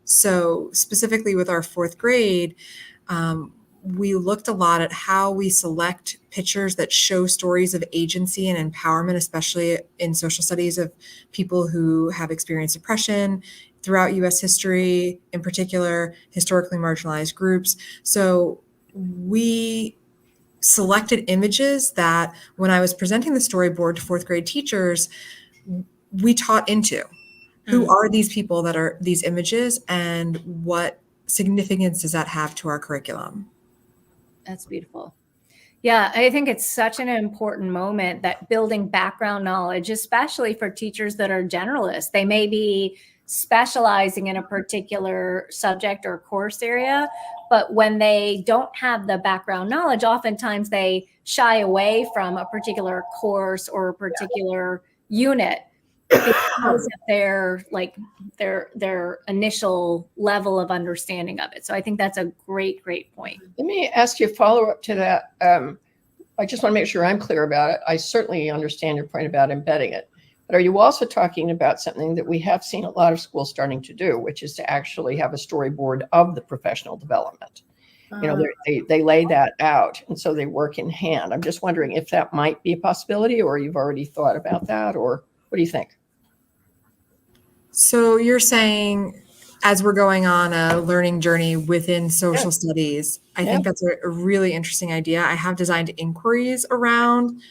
So specifically with our fourth grade, we looked a lot at how we select pictures that show stories of agency and empowerment, especially in social studies, of people who have experienced oppression throughout U.S. history, in particular, historically marginalized groups. So we selected images that when I was presenting the storyboard to fourth grade teachers, we taught into. Who are these people that are these images, and what significance does that have to our curriculum? That's beautiful. Yeah, I think it's such an important moment, that building background knowledge, especially for teachers that are generalists. They may be specializing in a particular subject or course area, but when they don't have the background knowledge, oftentimes they shy away from a particular course or a particular unit because of their initial level of understanding of it. So I think that's a great point. Let me ask you a follow-up to that. I just want to make sure I'm clear about it. I certainly understand your point about embedding it. But are you also talking about something that we have seen a lot of schools starting to do, which is to actually have a storyboard of the professional development? You know, they lay that out, and so they work in hand. I'm just wondering if that might be a possibility, or you've already thought about that, or what do you think? So you're saying, as we're going on a learning journey within social studies, I think that's a really interesting idea. I have designed inquiries around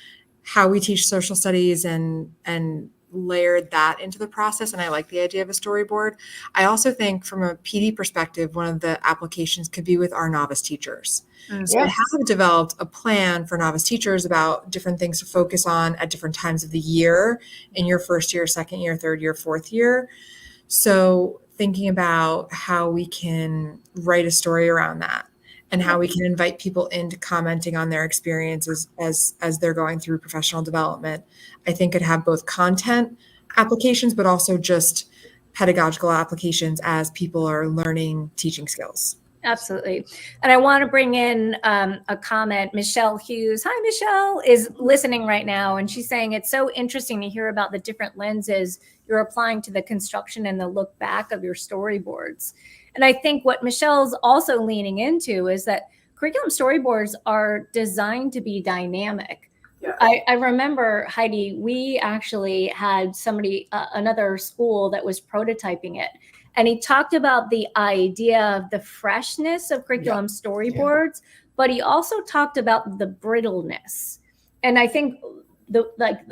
how we teach social studies and layered that into the process. And I like the idea of a storyboard. I also think from a PD perspective, one of the applications could be with our novice teachers. So I have developed a plan for novice teachers about different things to focus on at different times of the year in your first year, second year, third year, fourth year. So thinking about how we can write a story around that, and how we can invite people into commenting on their experiences as they're going through professional development, I think could have both content applications, but also just pedagogical applications as people are learning teaching skills. Absolutely. And I want to bring in a comment. Michelle Hughes, hi, Michelle, is listening right now. And she's saying it's so interesting to hear about the different lenses you're applying to the construction and the look back of your storyboards. And I think what Michelle's also leaning into is that curriculum storyboards are designed to be dynamic. Yeah. I remember, Heidi, we actually had somebody, another school that was prototyping it. And he talked about the idea of the freshness of curriculum storyboards, but he also talked about the brittleness. And I think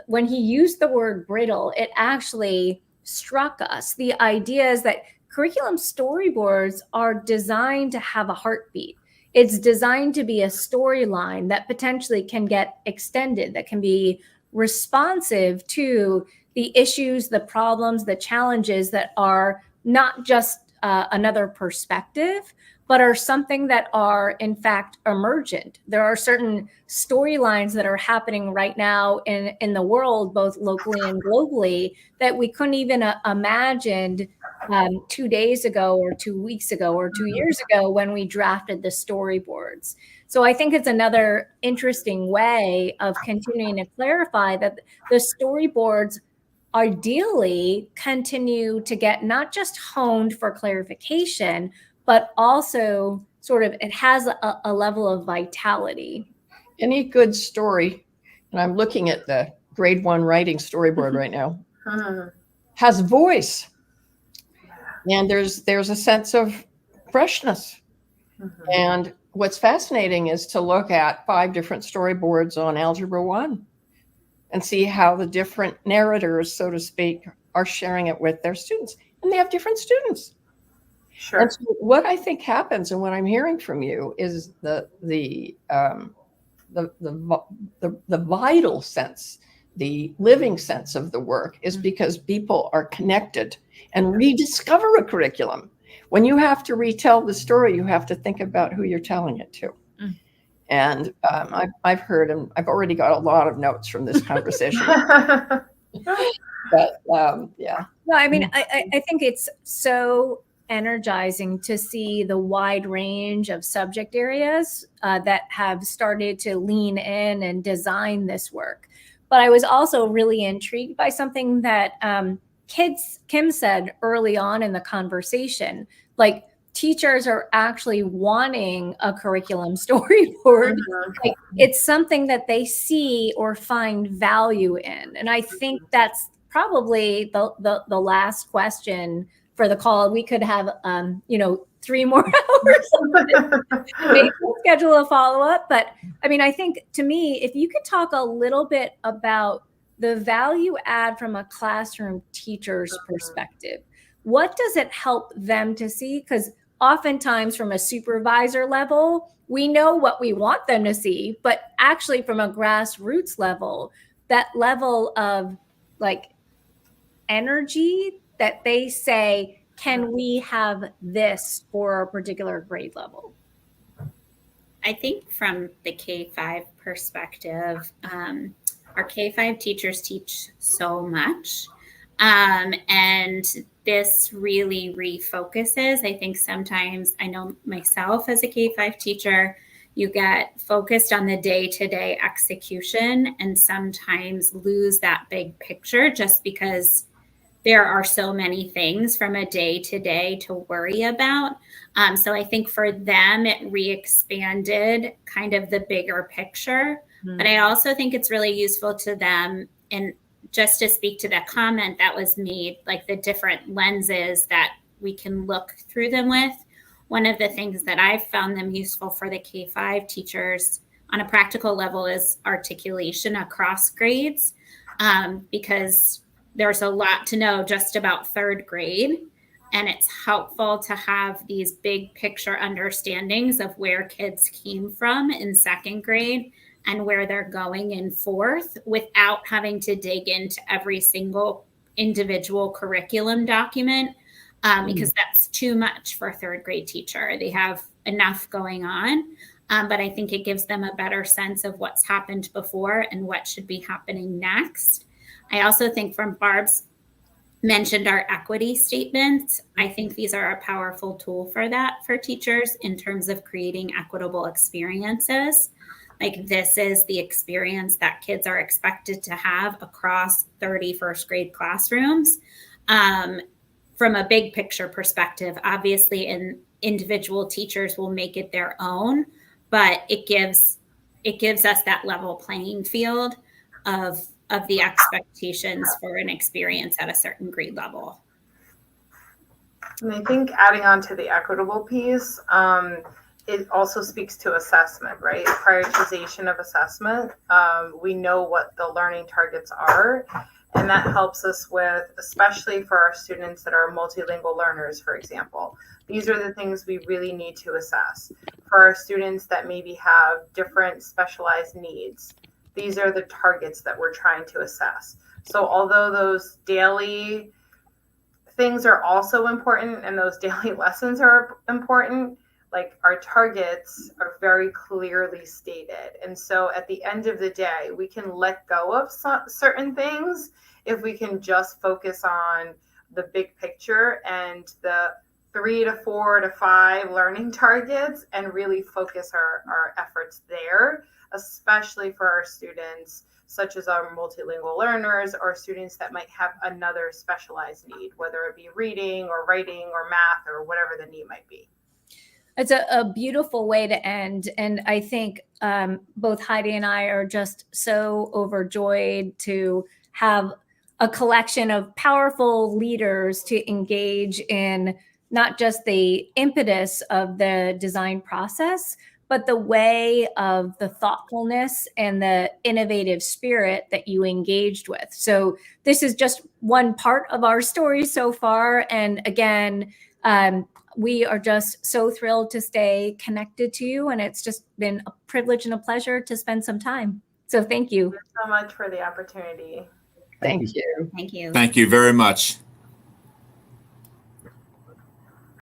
when he used the word brittle, it actually struck us. The idea is that curriculum storyboards are designed to have a heartbeat. It's designed to be a storyline that potentially can get extended, that can be responsive to the issues, the problems, the challenges that are not just another perspective, but are something that are in fact emergent. There are certain storylines that are happening right now in the world, both locally and globally, that we couldn't even imagine 2 days ago or 2 weeks ago or 2 years ago when we drafted the storyboards. So I think it's another interesting way of continuing to clarify that the storyboards ideally continue to get not just honed for clarification, but also sort of it has a level of vitality. Any good story, and I'm looking at the grade 1 writing storyboard right now, has voice. And there's a sense of freshness. And what's fascinating is to look at 5 different storyboards on Algebra 1 and see how the different narrators, so to speak, are sharing it with their students. And they have different students. Sure. And so what I think happens, and what I'm hearing from you, is the vital sense, the living sense of the work is because people are connected and rediscover a curriculum. When you have to retell the story, you have to think about who you're telling it to. And I've heard, and I've already got a lot of notes from this conversation. But yeah. No, I mean, I think it's so energizing to see the wide range of subject areas that have started to lean in and design this work. But I was also really intrigued by something that Kim said early on in the conversation, like teachers are actually wanting a curriculum storyboard. Like, it's something that they see or find value in. And I think that's probably the last question for the call. We could have 3 more hours. Maybe we'll schedule a follow-up. But I mean, I think to me, if you could talk a little bit about the value add from a classroom teacher's perspective, what does it help them to see? Because oftentimes from a supervisor level, we know what we want them to see, but actually from a grassroots level, that level of like energy that they say, can we have this for a particular grade level? I think from the K-5 perspective, our K-5 teachers teach so much. And this really refocuses. I think sometimes, I know myself as a K-5 teacher, you get focused on the day-to-day execution and sometimes lose that big picture just because there are so many things from a day-to-day to worry about. So I think for them, it re-expanded kind of the bigger picture. But I also think it's really useful to them, and just to speak to that comment that was made, like the different lenses that we can look through them with. One of the things that I've found them useful for the K-5 teachers on a practical level is articulation across grades, because there's a lot to know just about 3rd grade. And it's helpful to have these big picture understandings of where kids came from in 2nd grade and where they're going in 4th without having to dig into every single individual curriculum document, because that's too much for a 3rd grade teacher. They have enough going on, but I think it gives them a better sense of what's happened before and what should be happening next. I also think from Barb's mentioned our equity statements. I think these are a powerful tool for that for teachers in terms of creating equitable experiences. Like, this is the experience that kids are expected to have across 30 first grade classrooms. From a big picture perspective, obviously, individual teachers will make it their own, but it gives us that level playing field of the expectations for an experience at a certain grade level. And I think adding on to the equitable piece, it also speaks to assessment, right? Prioritization of assessment. We know what the learning targets are, and that helps us with, especially for our students that are multilingual learners, for example. These are the things we really need to assess. For our students that maybe have different specialized needs, these are the targets that we're trying to assess. So although those daily things are also important and those daily lessons are important, like, our targets are very clearly stated. And so at the end of the day, we can let go of certain things if we can just focus on the big picture and the 3 to 4 to 5 learning targets and really focus our efforts there, especially for our students, such as our multilingual learners or students that might have another specialized need, whether it be reading or writing or math or whatever the need might be. It's a beautiful way to end. And I think both Heidi and I are just so overjoyed to have a collection of powerful leaders to engage in not just the impetus of the design process, but the way of the thoughtfulness and the innovative spirit that you engaged with. So this is just one part of our story so far. And again, we are just so thrilled to stay connected to you. And it's just been a privilege and a pleasure to spend some time. So thank you. Thank you so much for the opportunity. Thank you. Thank you. Thank you very much.